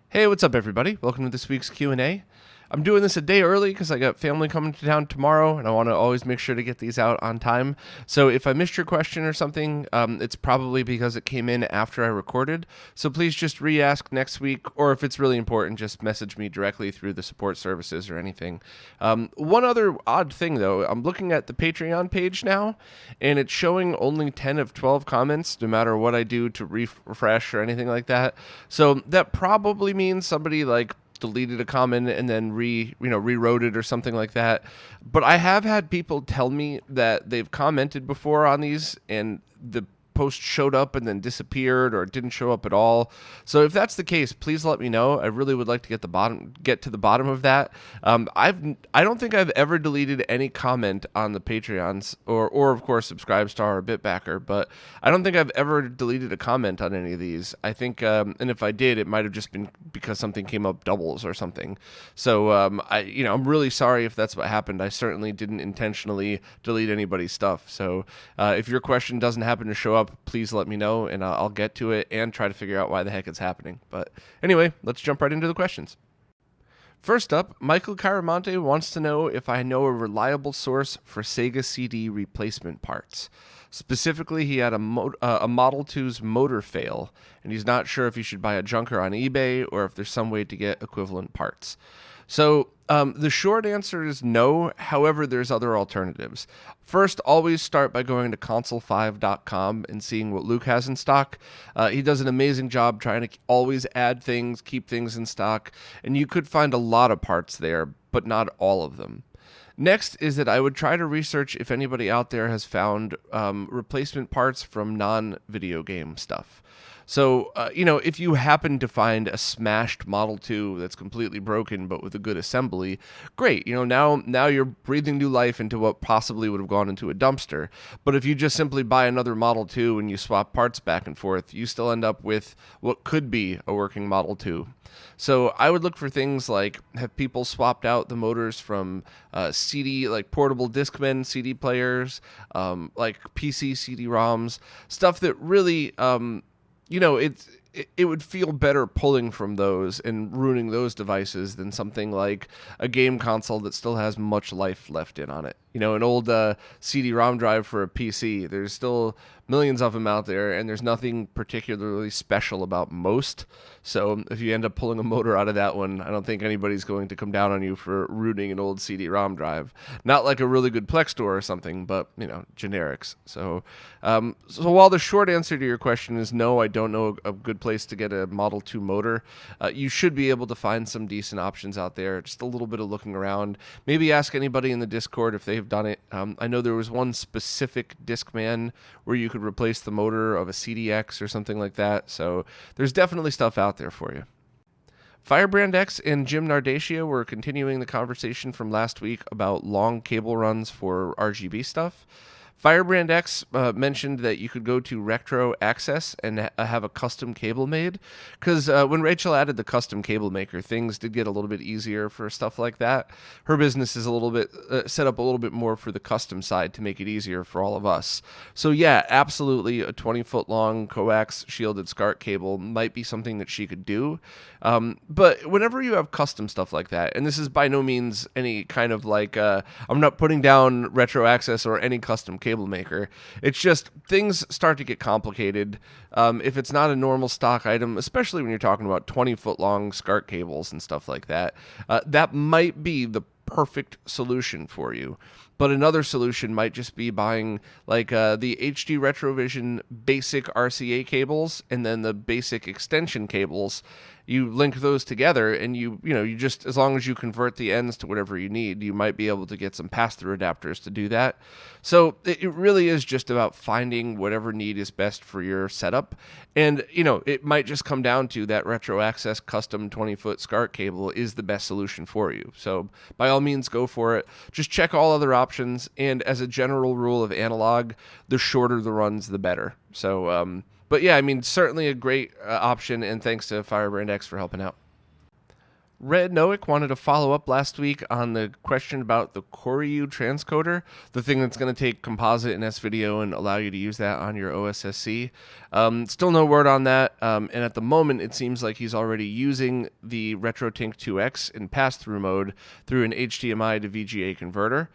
Hey, what's up, everybody? Welcome to this week's Q&A. I'm doing this a day early because I got family coming to town tomorrow, and I want to always make sure to get these out on time. So if I missed your question or something, it's probably because it came in after I recorded. So please just re-ask next week, or if it's really important, just message me directly through the support services or anything. One other odd thing, though, I'm looking at the Patreon page now, and it's showing only 10 of 12 comments, no matter what I do to refresh or anything like that. So that probably means somebody deleted a comment and then rewrote it or something like that. But I have had people tell me that they've commented before on these and the post showed up and then disappeared or didn't show up at all. So if that's the case, please let me know. I really would like to get to the bottom of that. I don't think I've ever deleted any comment on the Patreons or of course Subscribestar or Bitbacker, but I don't think I've ever deleted a comment on any of these. I think and if I did, it might have just been because something came up doubles or something. So I'm really sorry if that's what happened. I certainly didn't intentionally delete anybody's stuff. So if your question doesn't happen to show up, please let me know and I'll get to it and try to figure out why the heck it's happening. But anyway, let's jump right into the questions. First up, Michael Caramonte wants to know if I know a reliable source for Sega CD replacement parts. Specifically, he had a Model 2's motor fail, and he's not sure if he should buy a junker on eBay or if there's some way to get equivalent parts. So the short answer is no. However, there's other alternatives. First, always start by going to console5.com and seeing what Luke has in stock. He does an amazing job trying to always add things, keep things in stock, and you could find a lot of parts there, but not all of them. Next is that I would try to research if anybody out there has found replacement parts from non-video game stuff. So, if you happen to find a smashed Model 2 that's completely broken but with a good assembly, great. Now you're breathing new life into what possibly would have gone into a dumpster. But if you just simply buy another Model 2 and you swap parts back and forth, you still end up with what could be a working Model 2. So I would look for things like, have people swapped out the motors from CD, like portable Discman CD players, like PC CD-ROMs, stuff that really... it would feel better pulling from those and ruining those devices than something like a game console that still has much life left in on it. An old CD-ROM drive for a PC, there's still millions of them out there, and there's nothing particularly special about most. So if you end up pulling a motor out of that one, I don't think anybody's going to come down on you for ruining an old CD-ROM drive. Not like a really good Plex store or something, but, generics. So while the short answer to your question is no, I don't know a good place to get a Model 2 motor, you should be able to find some decent options out there. Just a little bit of looking around. Maybe ask anybody in the Discord if they've done it. I know there was one specific Discman where you could replace the motor of a CDX or something like that. So there's definitely stuff out there for you. Firebrand X and Jim Nardacia were continuing the conversation from last week about long cable runs for RGB stuff. Firebrand X mentioned that you could go to Retro Access and have a custom cable made, because when Rachel added the custom cable maker, things did get a little bit easier for stuff like that. Her business is a little bit set up a little bit more for the custom side to make it easier for all of us. So yeah, absolutely, a 20-foot long coax shielded SCART cable might be something that she could do. But whenever you have custom stuff like that, and this is by no means any kind of I'm not putting down Retro Access or any custom cable maker. It's just things start to get complicated if it's not a normal stock item, especially when you're talking about 20-foot long SCART cables and stuff like that. That might be the perfect solution for you. But another solution might just be buying the HD Retrovision basic RCA cables and then the basic extension cables. You link those together, and you just, as long as you convert the ends to whatever you need, you might be able to get some pass-through adapters to do that. So it really is just about finding whatever need is best for your setup. And, it might just come down to that Retro Access custom 20-foot SCART cable is the best solution for you. So by all means, go for it. Just check all other options. And as a general rule of analog, the shorter the runs, the better. So, but yeah, certainly a great option, and thanks to Firebrand X for helping out. Red Noack wanted to follow up last week on the question about the Koryu Transcoder, the thing that's going to take composite and S-video and allow you to use that on your OSSC. Still no word on that, and at the moment it seems like he's already using the RetroTink 2X in pass-through mode through an HDMI to VGA converter.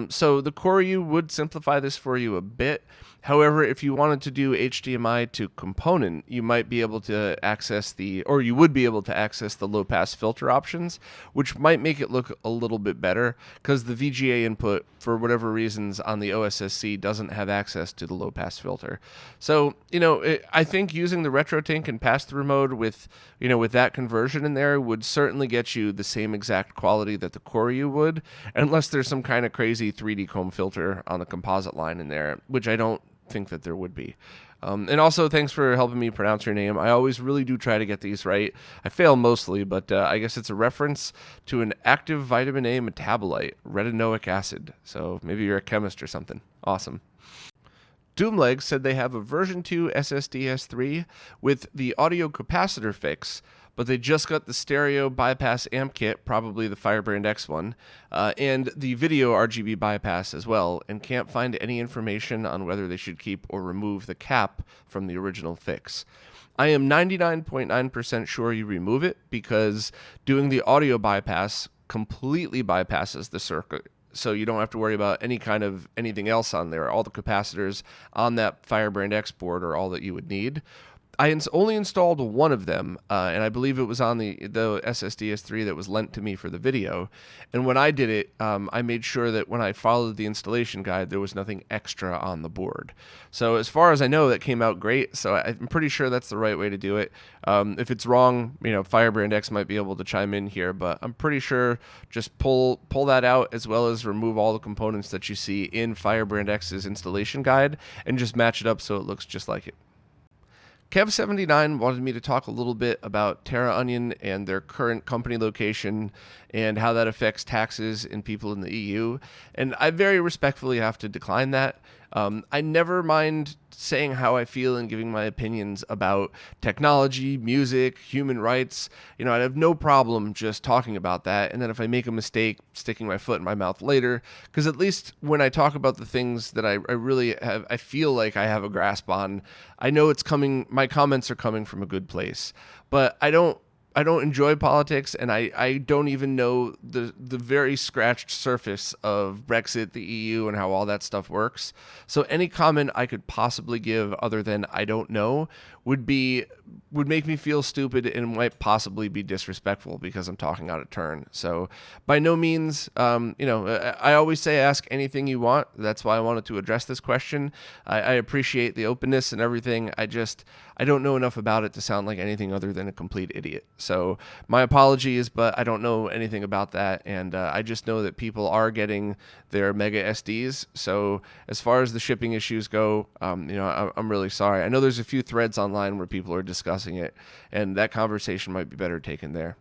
So the Koryu would simplify this for you a bit. However, if you wanted to do HDMI to component, you might be able to access you would be able to access the low pass filter options, which might make it look a little bit better because the VGA input, for whatever reasons, on the OSSC doesn't have access to the low pass filter. So, I think using the RetroTink and pass-through mode with that conversion in there would certainly get you the same exact quality that the Koryu would, unless there's some kind of crazy 3D comb filter on the composite line in there, which I don't think that there would be. And also, thanks for helping me pronounce your name. I always really do try to get these right. I fail mostly, but I guess it's a reference to an active vitamin A metabolite, retinoic acid. So maybe you're a chemist or something. Awesome. Doomleg said they have a version 2 SSD S3 with the audio capacitor fix, but they just got the stereo bypass amp kit, probably the Firebrand X one, and the video RGB bypass as well, and can't find any information on whether they should keep or remove the cap from the original fix. I am 99.9% sure you remove it because doing the audio bypass completely bypasses the circuit. So you don't have to worry about anything else on there. All the capacitors on that Firebrand X board are all that you would need. I only installed one of them, and I believe it was on the SSD S3 that was lent to me for the video. And when I did it, I made sure that when I followed the installation guide, there was nothing extra on the board. So as far as I know, that came out great. So I'm pretty sure that's the right way to do it. If it's wrong, Firebrand X might be able to chime in here, but I'm pretty sure just pull that out as well as remove all the components that you see in Firebrand X's installation guide and just match it up so it looks just like it. Kev79 wanted me to talk a little bit about Terraon and their current company location and how that affects taxes in people in the EU. And I very respectfully have to decline that. I never mind saying how I feel and giving my opinions about technology, music, human rights. I have no problem just talking about that. And then if I make a mistake, sticking my foot in my mouth later, because at least when I talk about the things that I really have, I feel like I have a grasp on, I know it's coming, my comments are coming from a good place. But I don't enjoy politics, and I don't even know the very scratched surface of Brexit, the EU, and how all that stuff works. So any comment I could possibly give other than I don't know would make me feel stupid and might possibly be disrespectful because I'm talking out of turn. So by no means, I always say ask anything you want. That's why I wanted to address this question. I appreciate the openness and everything. I don't know enough about it to sound like anything other than a complete idiot. So my apologies, but I don't know anything about that. And I just know that people are getting their mega SDs. So as far as the shipping issues go, I'm really sorry. I know there's a few threads online where people are discussing it, and that conversation might be better taken there.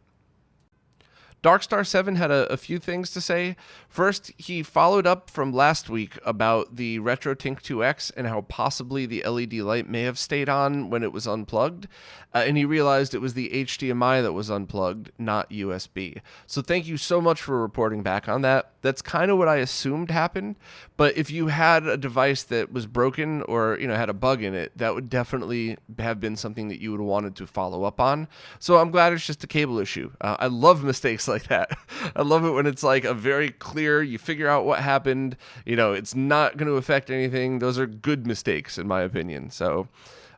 Darkstar7 had a few things to say. First, he followed up from last week about the RetroTink 2X and how possibly the LED light may have stayed on when it was unplugged, and he realized it was the HDMI that was unplugged, not USB. So thank you so much for reporting back on that. That's kind of what I assumed happened, but if you had a device that was broken or had a bug in it, that would definitely have been something that you would have wanted to follow up on. So I'm glad it's just a cable issue. I love mistakes like that. I love it when it's like a very clear, you figure out what happened, it's not going to affect anything. Those are good mistakes in my opinion. So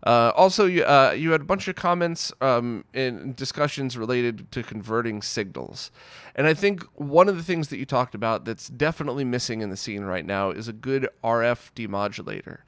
also, you had a bunch of comments and discussions related to converting signals. And I think one of the things that you talked about that's definitely missing in the scene right now is a good RF demodulator.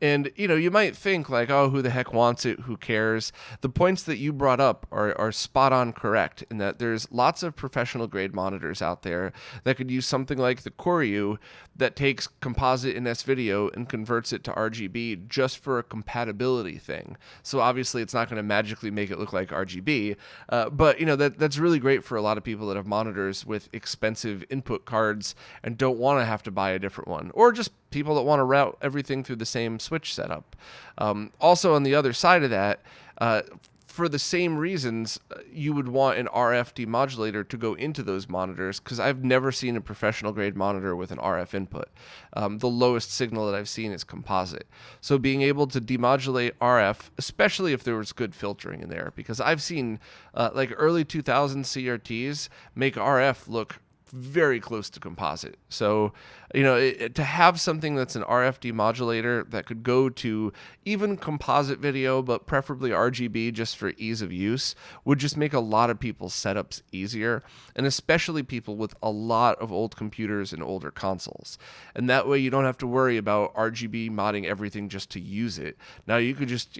And, you might think like, oh, who the heck wants it? Who cares? The points that you brought up are spot on correct in that there's lots of professional grade monitors out there that could use something like the Koryu that takes composite and S-video and converts it to RGB just for a compatibility thing. So obviously it's not going to magically make it look like RGB, but that's really great for a lot of people that have monitors with expensive input cards and don't want to have to buy a different one, or just people that want to route everything through the same switch setup. Also on the other side of that, for the same reasons, you would want an RF demodulator to go into those monitors, because I've never seen a professional grade monitor with an RF input. The lowest signal that I've seen is composite. So being able to demodulate RF, especially if there was good filtering in there, because I've seen like early 2000 CRTs make RF look very close to composite. So, to have something that's an RF demodulator that could go to even composite video, but preferably RGB just for ease of use, would just make a lot of people's setups easier, and especially people with a lot of old computers and older consoles. And that way you don't have to worry about RGB modding everything just to use it. Now you could just,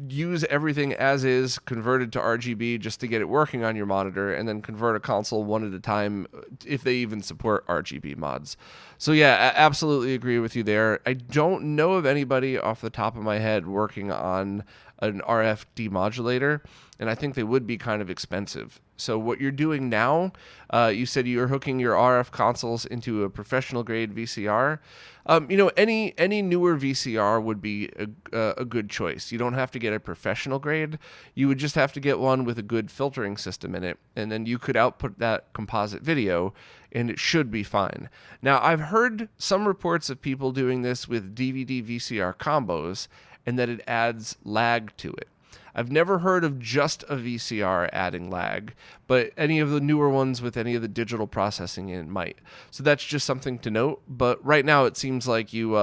use everything as is, converted to RGB just to get it working on your monitor, and then convert a console one at a time if they even support RGB mods. So yeah, I absolutely agree with you there. I don't know of anybody off the top of my head working on an RF demodulator, and I think they would be kind of expensive. So what you're doing now, you said you're hooking your RF consoles into a professional grade VCR. Any newer VCR would be a good choice. You don't have to get a professional grade. You would just have to get one with a good filtering system in it, and then you could output that composite video, and it should be fine. Now, I've heard some reports of people doing this with DVD VCR combos, and that it adds lag to it. I've never heard of just a VCR adding lag, but any of the newer ones with any of the digital processing in it might. So that's just something to note. But right now, it seems like you've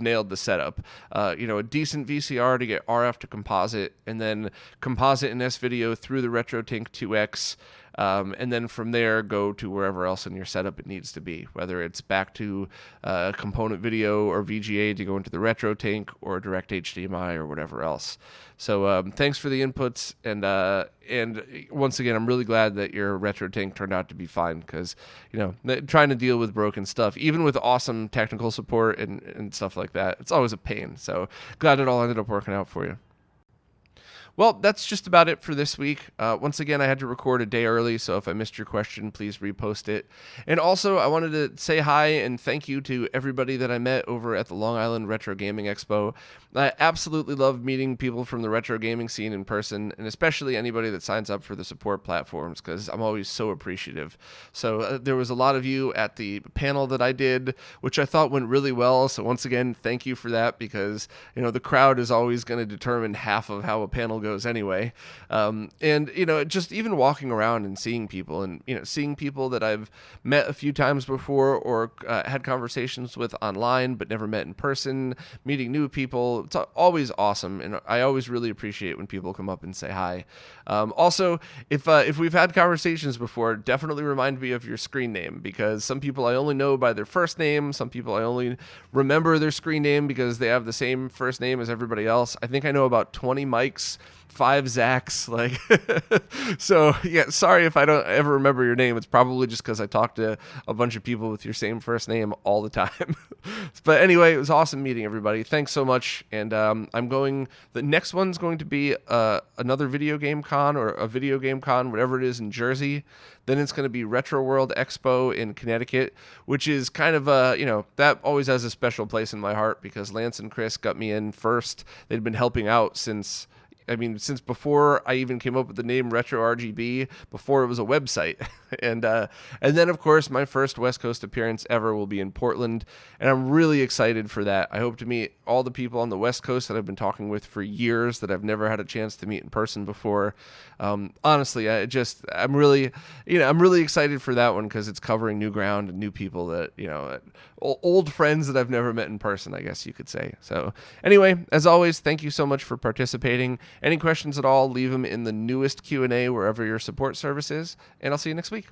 nailed the setup. A decent VCR to get RF to composite, and then composite and S-video through the RetroTink 2X. And then from there, go to wherever else in your setup it needs to be, whether it's back to component video or VGA to go into the RetroTink, or direct HDMI or whatever else. So thanks for the inputs, and once again, I'm really glad that your RetroTink turned out to be fine, because trying to deal with broken stuff, even with awesome technical support and stuff like that, it's always a pain. So glad it all ended up working out for you. Well, that's just about it for this week. Once again, I had to record a day early, so if I missed your question, please repost it. And also, I wanted to say hi and thank you to everybody that I met over at the Long Island Retro Gaming Expo. I absolutely love meeting people from the retro gaming scene in person, and especially anybody that signs up for the support platforms, because I'm always so appreciative. So there was a lot of you at the panel that I did, which I thought went really well. So once again, thank you for that, because the crowd is always going to determine half of how a panel goes anyway. Just even walking around and seeing people, and seeing people that I've met a few times before, or had conversations with online but never met in person, meeting new people, it's always awesome, and I always really appreciate when people come up and say hi. Also, if we've had conversations before, definitely remind me of your screen name, because some people I only know by their first name, some people I only remember their screen name because they have the same first name as everybody else. I think I know about 20 Mikes, 5 Zachs, so yeah, sorry if I don't ever remember your name. It's probably just because I talk to a bunch of people with your same first name all the time. But anyway, it was awesome meeting everybody. Thanks so much. And the next one's going to be another video game con, or a video game con, whatever it is, in Jersey. Then it's going to be Retro World Expo in Connecticut, which is kind of that always has a special place in my heart, because Lance and Chris got me in first. They'd been helping out since before I even came up with the name Retro RGB, before it was a website. And then, of course, my first West Coast appearance ever will be in Portland, and I'm really excited for that. I hope to meet all the people on the West Coast that I've been talking with for years that I've never had a chance to meet in person before. Honestly, I'm really excited for that one, because it's covering new ground and new people that, old friends that I've never met in person, I guess you could say. So anyway, as always, thank you so much for participating. Any questions at all, leave them in the newest Q&A wherever your support service is, and I'll see you next week.